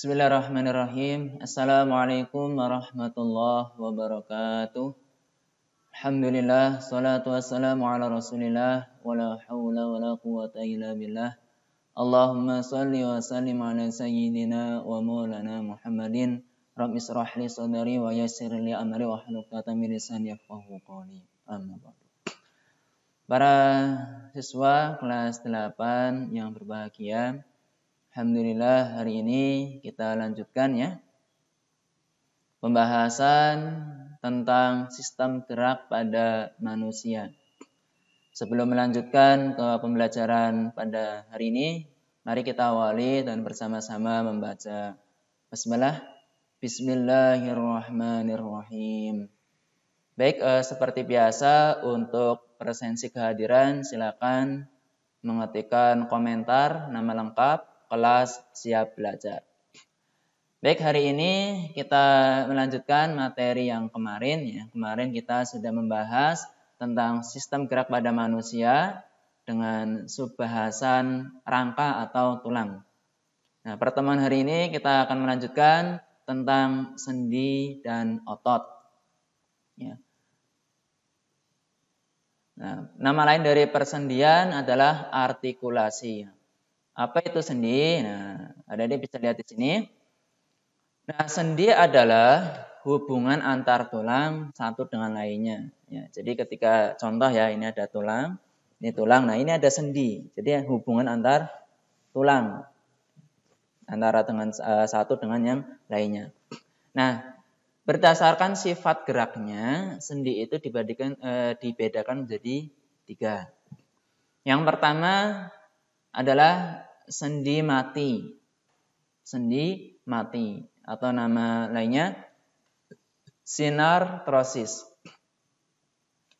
Bismillahirrahmanirrahim. Assalamualaikum warahmatullahi wabarakatuh. Alhamdulillah, salatu wassalamu ala rasulillah, wa la hawla wa la quwata illa billah. Allahumma salli wa sallim ala sayyidina wa maulana Muhammadin. Rabbi israh li sadri wa yassir li amri wa hlul 'uqdatam min lisani yafqahu qawli. Amma ba'du. Para siswa kelas 8 yang berbahagia, alhamdulillah hari ini kita lanjutkan ya pembahasan tentang sistem gerak pada manusia. Sebelum melanjutkan ke pembelajaran pada hari ini, mari kita awali dan bersama-sama membaca basmalah. Bismillahirrahmanirrahim. Baik, seperti biasa untuk presensi kehadiran silakan mengetikkan komentar nama lengkap kelas siap belajar. Baik, hari ini kita melanjutkan materi yang kemarin ya. Kemarin kita sudah membahas tentang sistem gerak pada manusia dengan subbahasan rangka atau tulang. Nah, pertemuan hari ini kita akan melanjutkan tentang sendi dan otot. Ya. Nah, nama lain dari persendian adalah artikulasi. Apa itu sendi? Nah, adik-adik bisa lihat di sini. Nah, sendi adalah hubungan antar tulang satu dengan lainnya. Ya, jadi ketika contoh ya, ini ada tulang, ini tulang. Nah, ini ada sendi. Jadi hubungan antar tulang antara dengan satu dengan yang lainnya. Nah, berdasarkan sifat geraknya, sendi itu dibedakan menjadi 3. Yang pertama adalah sendi mati. Sendi mati atau nama lainnya sinartrosis.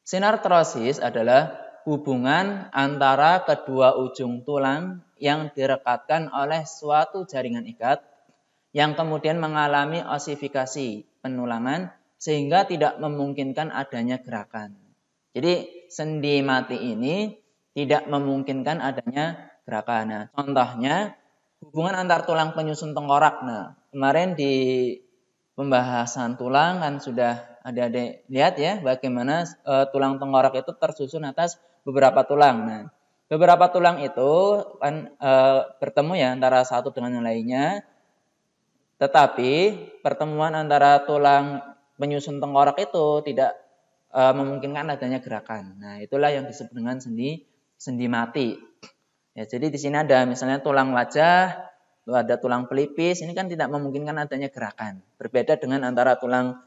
Sinartrosis adalah hubungan antara kedua ujung tulang yang direkatkan oleh suatu jaringan ikat yang kemudian mengalami osifikasi, penulangan, sehingga tidak memungkinkan adanya gerakan. Jadi sendi mati ini tidak memungkinkan adanya gerakan. Nah, contohnya hubungan antar tulang penyusun tengkorak. Nah, kemarin di pembahasan tulang kan sudah adik-adik lihat ya bagaimana tulang tengkorak itu tersusun atas beberapa tulang. Nah, beberapa tulang itu kan bertemu ya antara satu dengan yang lainnya. Tetapi pertemuan antara tulang penyusun tengkorak itu tidak memungkinkan adanya gerakan. Nah, itulah yang disebut dengan sendi mati. Ya, jadi di sini ada misalnya tulang wajah, ada tulang pelipis, ini kan tidak memungkinkan adanya gerakan. Berbeda dengan antara tulang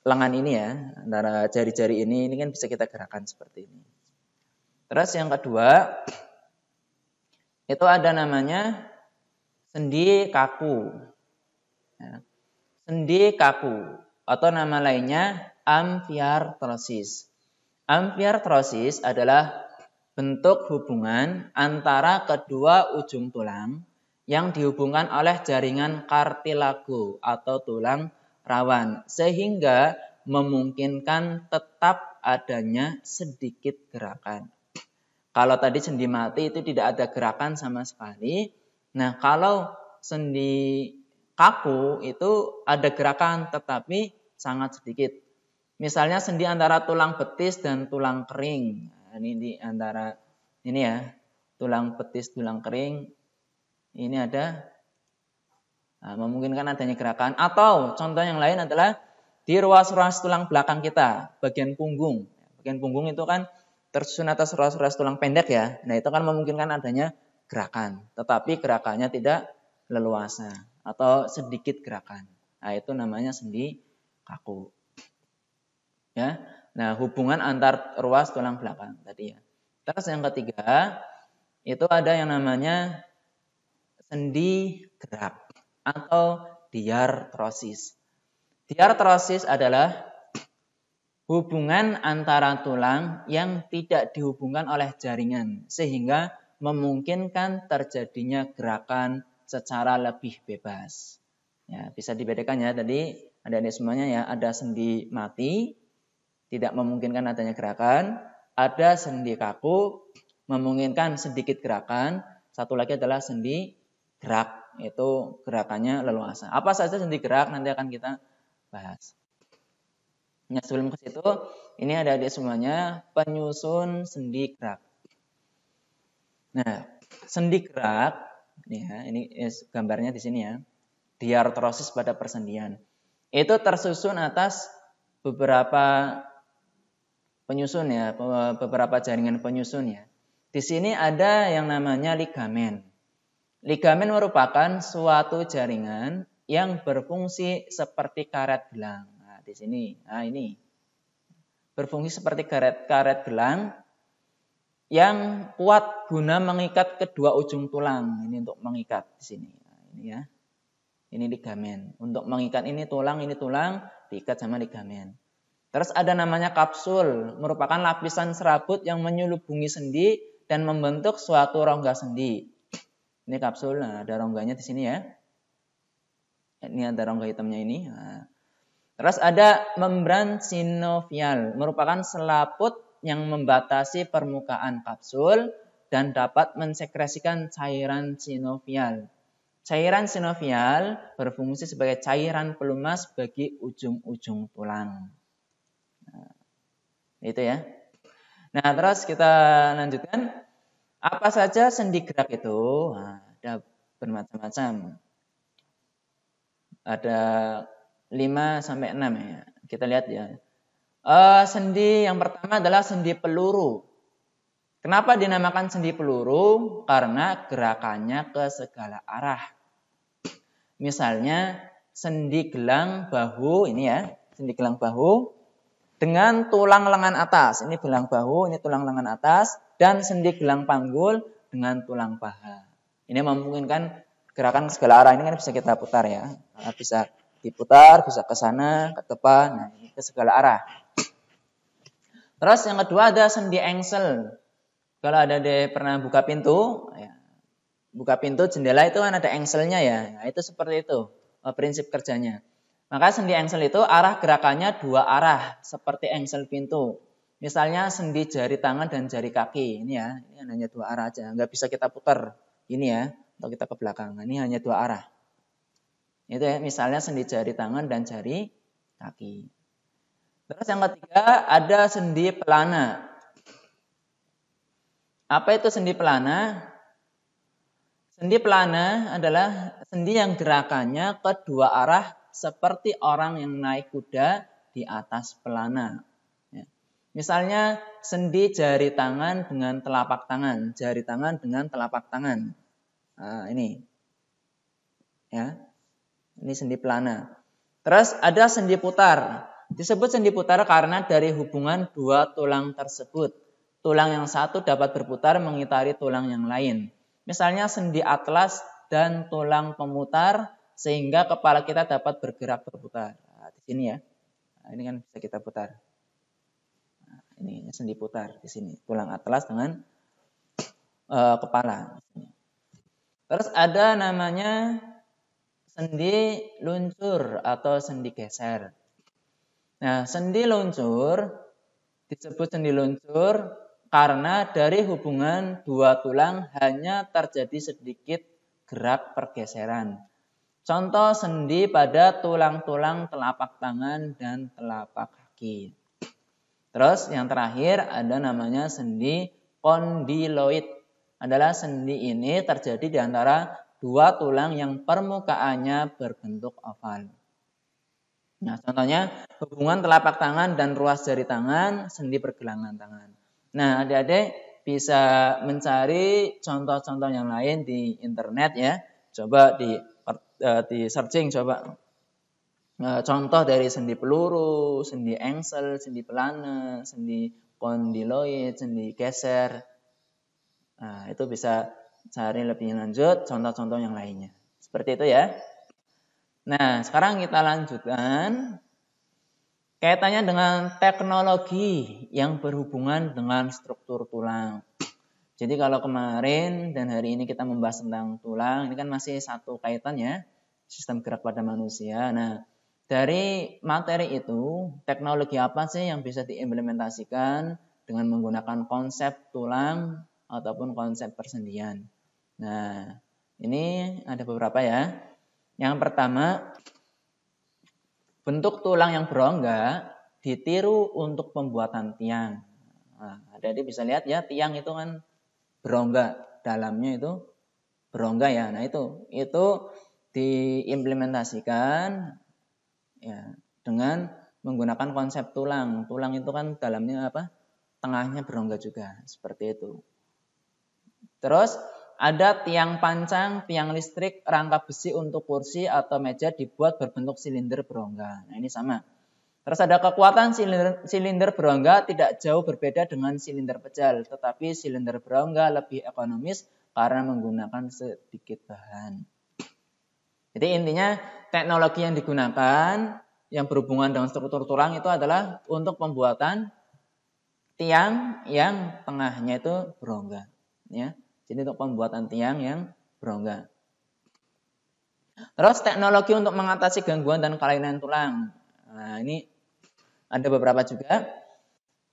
lengan ini ya, antara jari-jari ini kan bisa kita gerakan seperti ini. Terus yang kedua, itu ada namanya sendi kaku. Ya, sendi kaku atau nama lainnya amfiartrosis. Amfiartrosis adalah bentuk hubungan antara kedua ujung tulang yang dihubungkan oleh jaringan kartilago atau tulang rawan sehingga memungkinkan tetap adanya sedikit gerakan. Kalau tadi sendi mati itu tidak ada gerakan sama sekali. Nah, kalau sendi kaku itu ada gerakan tetapi sangat sedikit. Misalnya sendi antara tulang betis dan tulang kering. Ini di antara ini ya, tulang betis, tulang kering. Ini ada memungkinkan adanya gerakan. Atau contoh yang lain adalah di ruas-ruas tulang belakang kita, bagian punggung. Bagian punggung itu kan tersusun atas ruas-ruas tulang pendek ya. Nah, itu kan memungkinkan adanya gerakan. Tetapi gerakannya tidak leluasa atau sedikit gerakan. Nah, itu namanya sendi kaku. Ya. Nah, hubungan antar ruas tulang belakang tadi ya. Terus yang ketiga, itu ada yang namanya sendi gerak atau diartrosis. Diartrosis adalah hubungan antara tulang yang tidak dihubungkan oleh jaringan sehingga memungkinkan terjadinya gerakan secara lebih bebas. Ya, bisa dibedakan ya tadi ada semuanya ya, ada sendi mati tidak memungkinkan adanya gerakan, ada sendi kaku memungkinkan sedikit gerakan, satu lagi adalah sendi gerak itu gerakannya leluasa. Apa saja sendi gerak nanti akan kita bahas. Nah, sebelum ke situ, ini ada semuanya penyusun sendi gerak. Nah, sendi gerak, ini gambarnya di sini ya, diartrosis pada persendian. Itu tersusun atas beberapa penyusun ya, beberapa jaringan penyusun ya. Di sini ada yang namanya ligamen. Ligamen merupakan suatu jaringan yang berfungsi seperti karet gelang. Nah, di sini, ini berfungsi seperti karet gelang yang kuat guna mengikat kedua ujung tulang. Ini untuk mengikat di sini. Nah, ini ya. Ini ligamen. Untuk mengikat ini tulang, diikat sama ligamen. Terus ada namanya kapsul, merupakan lapisan serabut yang menyelubungi sendi dan membentuk suatu rongga sendi. Ini kapsul, nah ada rongganya di sini ya. Ini ada rongga hitamnya ini. Nah. Terus ada membran sinovial, merupakan selaput yang membatasi permukaan kapsul dan dapat mensekresikan cairan sinovial. Cairan sinovial berfungsi sebagai cairan pelumas bagi ujung-ujung tulang. Nah, itu ya. Nah, terus kita lanjutkan. Apa saja sendi gerak itu? Nah, ada bermacam-macam. Ada 5 sampai 6 ya. Kita lihat ya. Sendi yang pertama adalah sendi peluru. Kenapa dinamakan sendi peluru? Karena gerakannya ke segala arah. Misalnya sendi gelang bahu, ini ya, sendi gelang bahu dengan tulang lengan atas. Ini gelang bahu, ini tulang lengan atas, dan sendi gelang panggul dengan tulang paha. Ini memungkinkan gerakan segala arah. Ini kan bisa kita putar ya. Bisa diputar, bisa ke sana, ke depan, nah ini ke segala arah. Terus yang kedua ada sendi engsel. Kalau ada pernah buka pintu, ya, buka pintu jendela itu kan ada engselnya ya. Nah, itu seperti itu prinsip kerjanya. Maka sendi engsel itu arah gerakannya dua arah seperti engsel pintu. Misalnya sendi jari tangan dan jari kaki. Ini ya, ini hanya dua arah aja. Nggak bisa kita putar ini ya, atau kita ke belakang. Ini hanya dua arah. Itu ya, misalnya sendi jari tangan dan jari kaki. Terus yang ketiga ada sendi pelana. Apa itu sendi pelana? Sendi pelana adalah sendi yang gerakannya kedua arah seperti orang yang naik kuda di atas pelana. Ya. Misalnya sendi jari tangan dengan telapak tangan, jari tangan dengan telapak tangan. Nah, ini, ya, ini sendi pelana. Terus ada sendi putar. Disebut sendi putar karena dari hubungan dua tulang tersebut, tulang yang satu dapat berputar mengitari tulang yang lain. Misalnya sendi atlas dan tulang pemutar sehingga kepala kita dapat bergerak berputar. Nah, di sini ya. Nah, ini kan bisa kita putar. Nah, ini sendi putar di sini. Tulang atlas dengan kepala. Terus ada namanya sendi luncur atau sendi geser. Nah, sendi luncur disebut sendi luncur karena dari hubungan dua tulang hanya terjadi sedikit gerak pergeseran. Contoh sendi pada tulang-tulang telapak tangan dan telapak kaki. Terus yang terakhir ada namanya sendi kondiloid. Adalah sendi ini terjadi di antara dua tulang yang permukaannya berbentuk oval. Nah, contohnya hubungan telapak tangan dan ruas jari tangan, sendi pergelangan tangan. Nah, adik-adik bisa mencari contoh-contoh yang lain di internet ya. Coba di searching coba contoh dari sendi peluru, sendi engsel, sendi pelana, sendi kondiloid, sendi geser. Nah, itu bisa cari lebih lanjut contoh-contoh yang lainnya. Seperti itu ya. Nah, sekarang kita lanjutkan kaitannya dengan teknologi yang berhubungan dengan struktur tulang. Jadi kalau kemarin dan hari ini kita membahas tentang tulang, ini kan masih satu kaitannya, sistem gerak pada manusia. Nah, dari materi itu, teknologi apa sih yang bisa diimplementasikan dengan menggunakan konsep tulang ataupun konsep persendian? Nah, Ini ada beberapa ya. Yang pertama, bentuk tulang yang berongga ditiru untuk pembuatan tiang. Nah, jadi bisa lihat ya, tiang itu kan berongga, dalamnya itu berongga ya. Nah, itu diimplementasikan ya dengan menggunakan konsep tulang. Tulang itu kan dalamnya apa? Tengahnya berongga juga, seperti itu. Terus ada tiang pancang, tiang listrik, rangka besi untuk kursi atau meja dibuat berbentuk silinder berongga. Nah, ini sama. Terus ada kekuatan silinder berongga tidak jauh berbeda dengan silinder pejal, tetapi silinder berongga lebih ekonomis karena menggunakan sedikit bahan. Jadi intinya teknologi yang digunakan yang berhubungan dengan struktur tulang itu adalah untuk pembuatan tiang yang tengahnya itu berongga, ya. Jadi untuk pembuatan tiang yang berongga. Terus teknologi untuk mengatasi gangguan dan kelainan tulang. Nah, ini ada beberapa juga.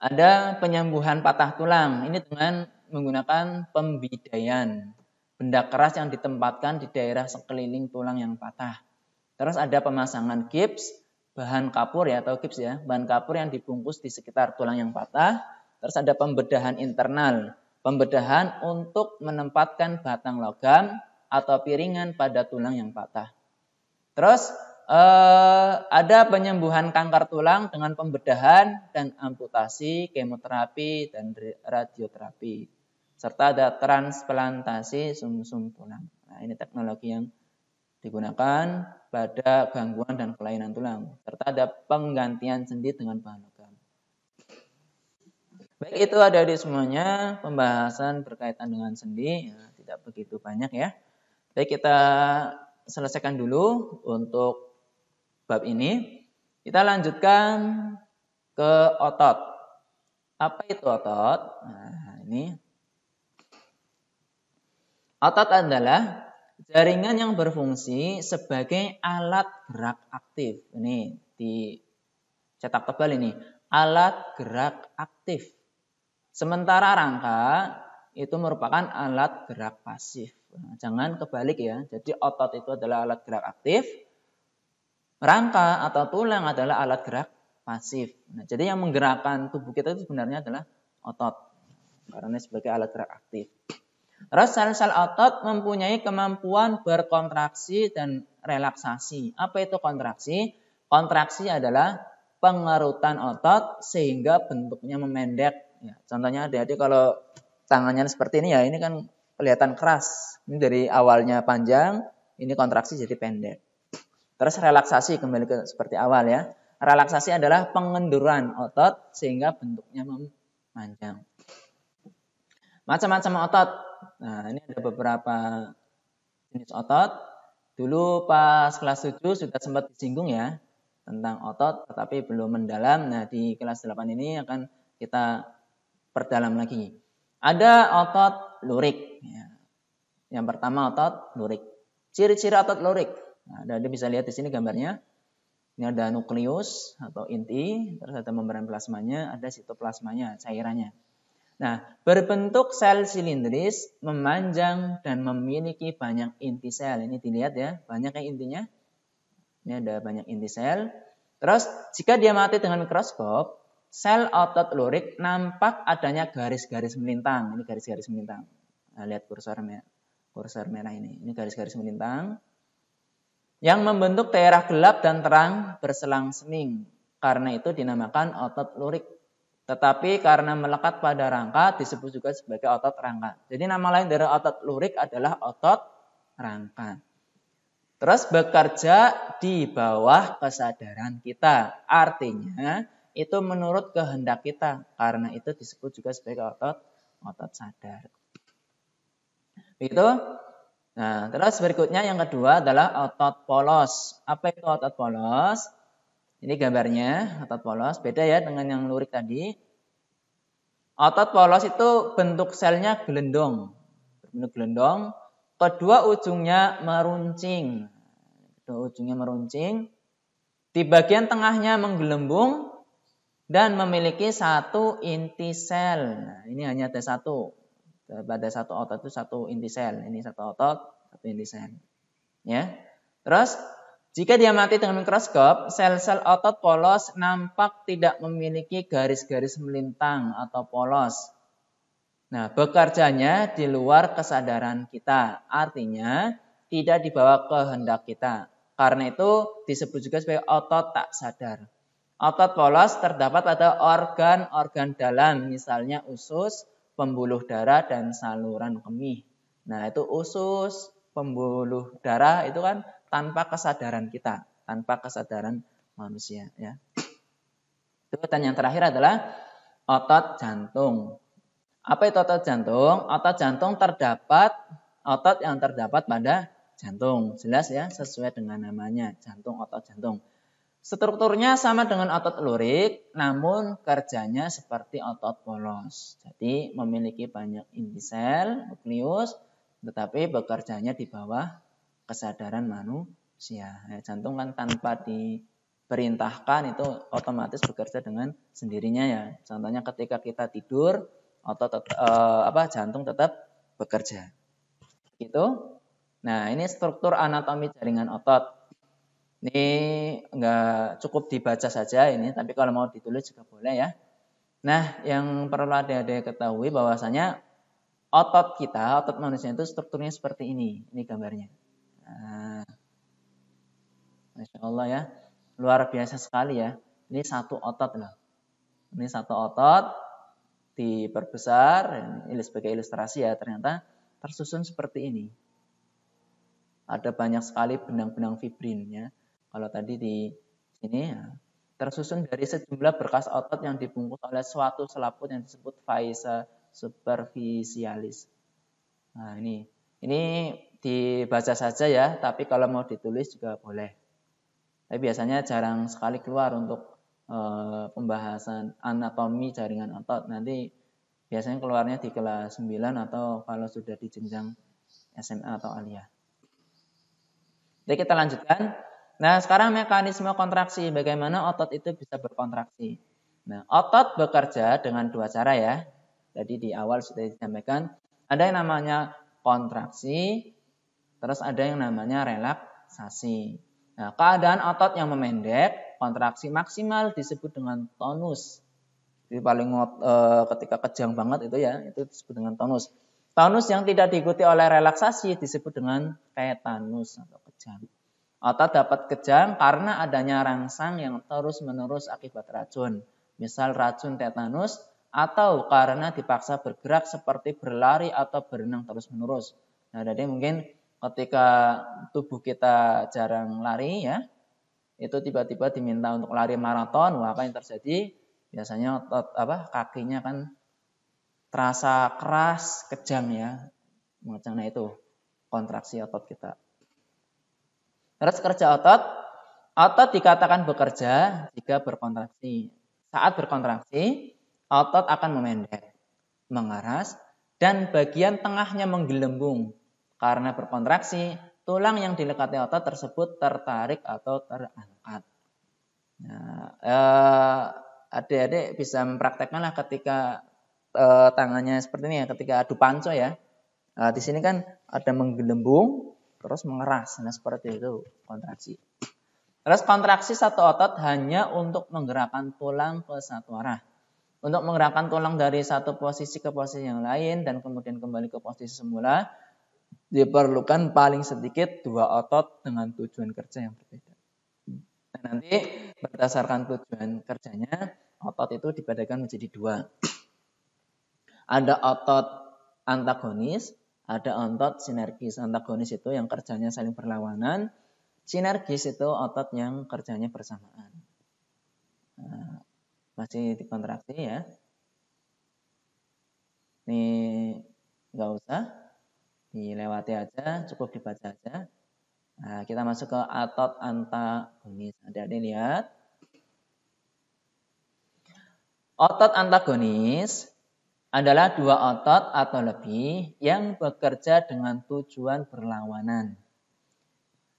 Ada penyembuhan patah tulang. Ini dengan menggunakan pembidaian. Benda keras yang ditempatkan di daerah sekeliling tulang yang patah. Terus ada pemasangan gips, bahan kapur ya atau gips ya, bahan kapur yang dibungkus di sekitar tulang yang patah. Terus ada pembedahan internal. Pembedahan untuk menempatkan batang logam atau piringan pada tulang yang patah. Terus ada penyembuhan kanker tulang dengan pembedahan dan amputasi, kemoterapi, dan radioterapi. Serta ada transplantasi sumsum tulang. Nah, ini teknologi yang digunakan pada gangguan dan kelainan tulang. Serta ada penggantian sendi dengan bahan logam. Baik, itu ada di semuanya pembahasan berkaitan dengan sendi, ya, tidak begitu banyak ya. Baik, kita selesaikan dulu untuk bab ini. Kita lanjutkan ke otot. Apa itu otot? Nah, ini otot adalah jaringan yang berfungsi sebagai alat gerak aktif. Ini dicetak tebal ini, alat gerak aktif. Sementara rangka itu merupakan alat gerak pasif. Nah, jangan kebalik ya. Jadi otot itu adalah alat gerak aktif. Rangka atau tulang adalah alat gerak pasif. Nah, jadi yang menggerakkan tubuh kita itu sebenarnya adalah otot. Karena sebagai alat gerak aktif. Terus sel-sel otot mempunyai kemampuan berkontraksi dan relaksasi. Apa itu kontraksi? Kontraksi adalah pengerutan otot sehingga bentuknya memendek. Ya, contohnya adik-adik kalau tangannya seperti ini ya, ini kan kelihatan keras. Ini dari awalnya panjang, ini kontraksi jadi pendek. Terus relaksasi kembali ke seperti awal ya. Relaksasi adalah pengenduran otot sehingga bentuknya memanjang. Macam-macam otot. Nah, ini ada beberapa jenis otot. Dulu pas kelas 7 sudah sempat disinggung ya tentang otot, tetapi belum mendalam. Nah, di kelas 8 ini akan kita perdalam lagi. Ada otot lurik. Ya. Yang pertama otot lurik. Ciri-ciri otot lurik. Nah, Anda bisa lihat di sini gambarnya. Ini ada nukleus atau inti, terus ada membran plasmanya, ada sitoplasmanya, cairannya. Nah, berbentuk sel silindris, memanjang dan memiliki banyak inti sel. Ini dilihat ya, banyak yang intinya. Ini ada banyak inti sel. Terus, jika dia mati dengan mikroskop, sel otot lurik nampak adanya garis-garis melintang. Ini garis-garis melintang. Nah, lihat kursor merah ini. Ini garis-garis melintang yang membentuk daerah gelap dan terang berselang-seling. Karena itu dinamakan otot lurik. Tetapi karena melekat pada rangka disebut juga sebagai otot rangka. Jadi nama lain dari otot lurik adalah otot rangka. Terus bekerja di bawah kesadaran kita. Artinya itu menurut kehendak kita. Karena itu disebut juga sebagai otot sadar. Begitu. Nah, terus berikutnya yang kedua adalah otot polos. Apa itu otot polos? Ini gambarnya, otot polos. Beda ya dengan yang lurik tadi. Otot polos itu bentuk selnya gelendong. Berbentuk gelendong. Kedua ujungnya meruncing. Di bagian tengahnya menggelembung dan memiliki satu inti sel. Nah, ini hanya ada satu. Pada satu otot itu satu inti sel. Ini satu otot. satu indisel. Ya. Terus jika diamati dengan mikroskop, sel-sel otot polos nampak tidak memiliki garis-garis melintang atau polos. Nah, bekerjanya di luar kesadaran kita. Artinya tidak dibawa kehendak kita. Karena itu disebut juga sebagai otot tak sadar. Otot polos terdapat pada organ-organ dalam, misalnya usus, pembuluh darah, dan saluran kemih. Nah, itu usus, pembuluh darah itu kan tanpa kesadaran kita, tanpa kesadaran manusia. Ya. Dan yang terakhir adalah otot jantung. Apa itu otot jantung? Otot jantung terdapat, otot yang terdapat pada jantung. Jelas ya, sesuai dengan namanya, jantung, otot jantung. Strukturnya sama dengan otot lurik, namun kerjanya seperti otot polos. Jadi memiliki banyak inti sel, nukleus, tetapi bekerjanya di bawah kesadaran manusia. Ya, jantung kan tanpa diperintahkan itu otomatis bekerja dengan sendirinya ya. Contohnya ketika kita tidur, jantung tetap bekerja. Gitu. Nah, ini struktur anatomi jaringan otot. Ini enggak cukup dibaca saja ini, tapi kalau mau ditulis juga boleh ya. Nah, yang perlu adik-adik ketahui bahwasanya otot kita, otot manusia itu strukturnya seperti ini. Ini gambarnya. Nah, Masya Allah ya, luar biasa sekali ya. Ini satu otot loh. Ini satu otot diperbesar, ini sebagai ilustrasi ya, ternyata tersusun seperti ini. Ada banyak sekali benang-benang fibrin ya. Kalau tadi di sini ya, tersusun dari sejumlah berkas otot yang dibungkus oleh suatu selaput yang disebut faisa superficialis. Nah, ini dibaca saja ya, tapi kalau mau ditulis juga boleh. Tapi biasanya jarang sekali keluar untuk pembahasan anatomi jaringan otot. Nanti biasanya keluarnya di kelas 9 atau kalau sudah di jenjang SMA atau aliyah. Jadi kita lanjutkan. Nah, sekarang mekanisme kontraksi. Bagaimana otot itu bisa berkontraksi? Nah, otot bekerja dengan dua cara ya. Jadi di awal sudah disampaikan. Ada yang namanya kontraksi, terus ada yang namanya relaksasi. Nah, keadaan otot yang memendek, kontraksi maksimal disebut dengan tonus. Jadi paling ketika kejang banget itu ya, itu disebut dengan tonus. Tonus yang tidak diikuti oleh relaksasi disebut dengan tetanus atau kejang. Otot dapat kejang karena adanya rangsang yang terus-menerus akibat racun. Misal racun tetanus atau karena dipaksa bergerak seperti berlari atau berenang terus-menerus. Nah, jadi mungkin ketika tubuh kita jarang lari ya, itu tiba-tiba diminta untuk lari maraton, apa yang terjadi? Biasanya otot kakinya kan terasa keras, kejang ya. Nah, itu kontraksi otot kita. Terus kerja otot dikatakan bekerja jika berkontraksi. Saat berkontraksi, otot akan memendek, mengeras, dan bagian tengahnya menggelembung. Karena berkontraksi, tulang yang dilekati otot tersebut tertarik atau terangkat. Nah, adik-adik bisa mempraktekkanlah ketika tangannya seperti ini ya, ketika adu panco ya. Nah, di sini kan ada menggelembung, terus mengeras. Nah, seperti itu kontraksi. Terus kontraksi satu otot hanya untuk menggerakkan tulang ke satu arah. Untuk menggerakkan tulang dari satu posisi ke posisi yang lain dan kemudian kembali ke posisi semula, diperlukan paling sedikit dua otot dengan tujuan kerja yang berbeda. Nah, nanti berdasarkan tujuan kerjanya, otot itu dibedakan menjadi dua. Ada otot antagonis, ada otot sinergis. Antagonis itu yang kerjanya saling berlawanan. Sinergis itu otot yang kerjanya bersamaan. Nah, masih dikontraksi ya. Ini nggak usah dilewati aja, cukup dibaca aja. Nah, kita masuk ke otot antagonis. Adik-adik lihat. Otot antagonis adalah dua otot atau lebih yang bekerja dengan tujuan berlawanan.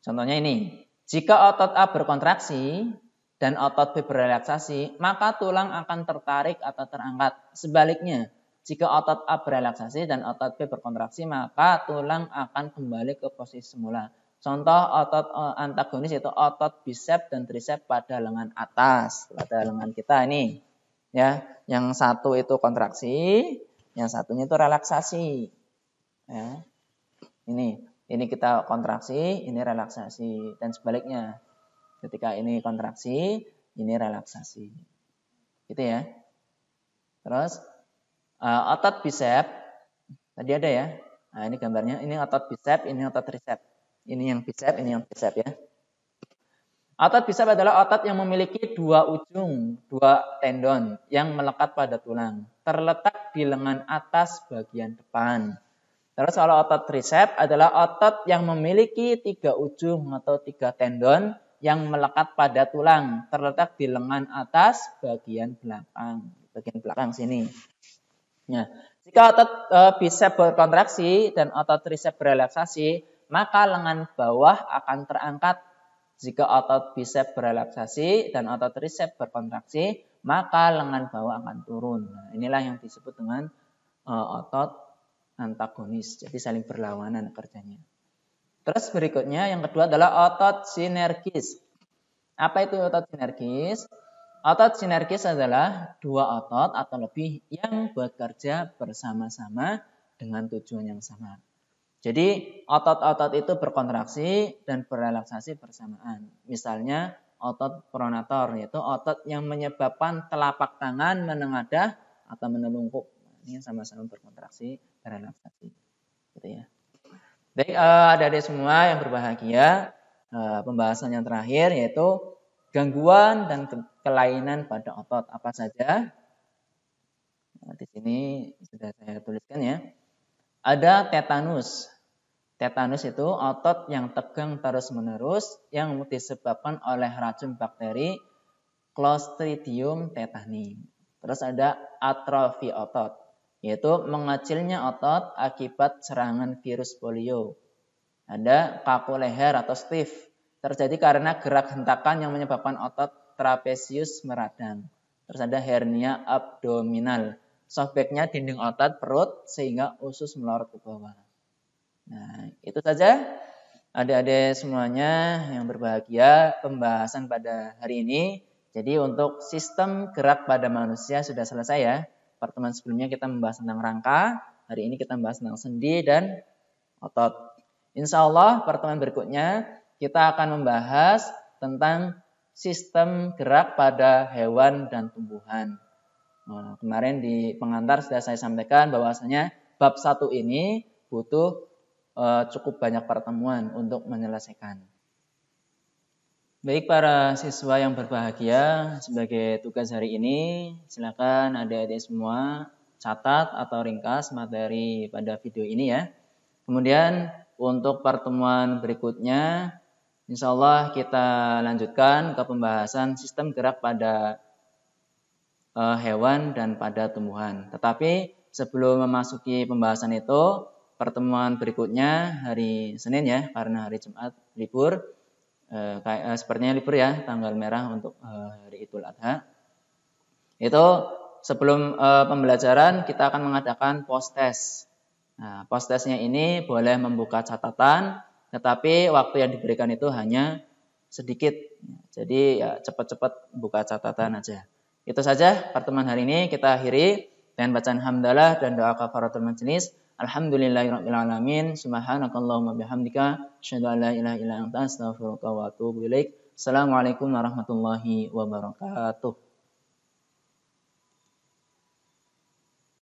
Contohnya ini, jika otot A berkontraksi dan otot B berrelaksasi, maka tulang akan tertarik atau terangkat. Sebaliknya, Jika otot A berelaksasi dan otot B berkontraksi, maka tulang akan kembali ke posisi semula. Contoh otot antagonis yaitu otot bisep dan trisep pada lengan atas, pada lengan kita ini. Ya, yang satu itu kontraksi, yang satunya itu relaksasi. Ya. Ini kita kontraksi, ini relaksasi, dan sebaliknya. Ketika ini kontraksi, ini relaksasi. Gitu ya. Terus otot bisep tadi ada ya. Nah, ini gambarnya. Ini otot bisep, ini otot trisep. Ini yang bisep, ini yang trisep ya. Otot bisep adalah otot yang memiliki dua ujung, dua tendon yang melekat pada tulang. Terletak di lengan atas bagian depan. Terus kalau otot trisep adalah otot yang memiliki tiga ujung atau tiga tendon yang melekat pada tulang. Terletak di lengan atas bagian belakang. Bagian belakang sini. Nah, jika otot bisep berkontraksi dan otot trisep berelaksasi, maka lengan bawah akan terangkat. Jika otot bisep berelaksasi dan otot trisep berkontraksi, maka lengan bawah akan turun. Nah, inilah yang disebut dengan otot antagonis. Jadi saling berlawanan kerjanya. Terus berikutnya yang kedua adalah otot sinergis. Apa itu otot sinergis? Otot sinergis adalah dua otot atau lebih yang bekerja bersama-sama dengan tujuan yang sama. Jadi otot-otot itu berkontraksi dan berrelaksasi bersamaan. Misalnya otot pronator, yaitu otot yang menyebabkan telapak tangan menengadah atau menelungkup. Ini sama-sama berkontraksi dan relaksasi. Gitu ya. Baik, adik-adik semua yang berbahagia, pembahasan yang terakhir yaitu gangguan dan kelainan pada otot apa saja. Nah, di sini sudah saya tuliskan ya. Ada tetanus. Tetanus itu otot yang tegang terus-menerus yang disebabkan oleh racun bakteri Clostridium tetani. Terus ada atrofi otot, yaitu mengecilnya otot akibat serangan virus polio. Ada kaku leher atau stiff, terjadi karena gerak hentakan yang menyebabkan otot trapezius meradang. Terus ada hernia abdominal, sobeknya dinding otot perut sehingga usus melorot ke bawah. Nah, itu saja adik-adik semuanya yang berbahagia pembahasan pada hari ini. Jadi untuk sistem gerak pada manusia sudah selesai ya. Pertemuan sebelumnya kita membahas tentang rangka, hari ini kita membahas tentang sendi dan otot. Insya Allah pertemuan berikutnya kita akan membahas tentang sistem gerak pada hewan dan tumbuhan. Nah, kemarin di pengantar sudah saya sampaikan bahwasanya bab 1 ini butuh cukup banyak pertemuan untuk menyelesaikan. Baik para siswa yang berbahagia, sebagai tugas hari ini silakan adik-adik semua catat atau ringkas materi pada video ini ya. Kemudian untuk pertemuan berikutnya insya Allah kita lanjutkan ke pembahasan sistem gerak pada hewan dan pada tumbuhan. Tetapi sebelum memasuki pembahasan itu, pertemuan berikutnya hari Senin ya, karena hari Jumat libur, sepertinya libur ya, tanggal merah untuk hari Idul Adha. Itu sebelum pembelajaran kita akan mengadakan post test. Nah, post testnya ini boleh membuka catatan, tetapi waktu yang diberikan itu hanya sedikit. Jadi ya cepat-cepat buka catatan aja. Itu saja pertemuan hari ini kita akhiri dengan bacaan hamdalah dan doa kafaratul majelis. Alhamdulillahirabbil alamin. Subhanakallahumma bihamdika asyhadu an la ilaha illa anta astaghfiruka wa atubu ilaik. Assalamualaikum warahmatullahi wabarakatuh.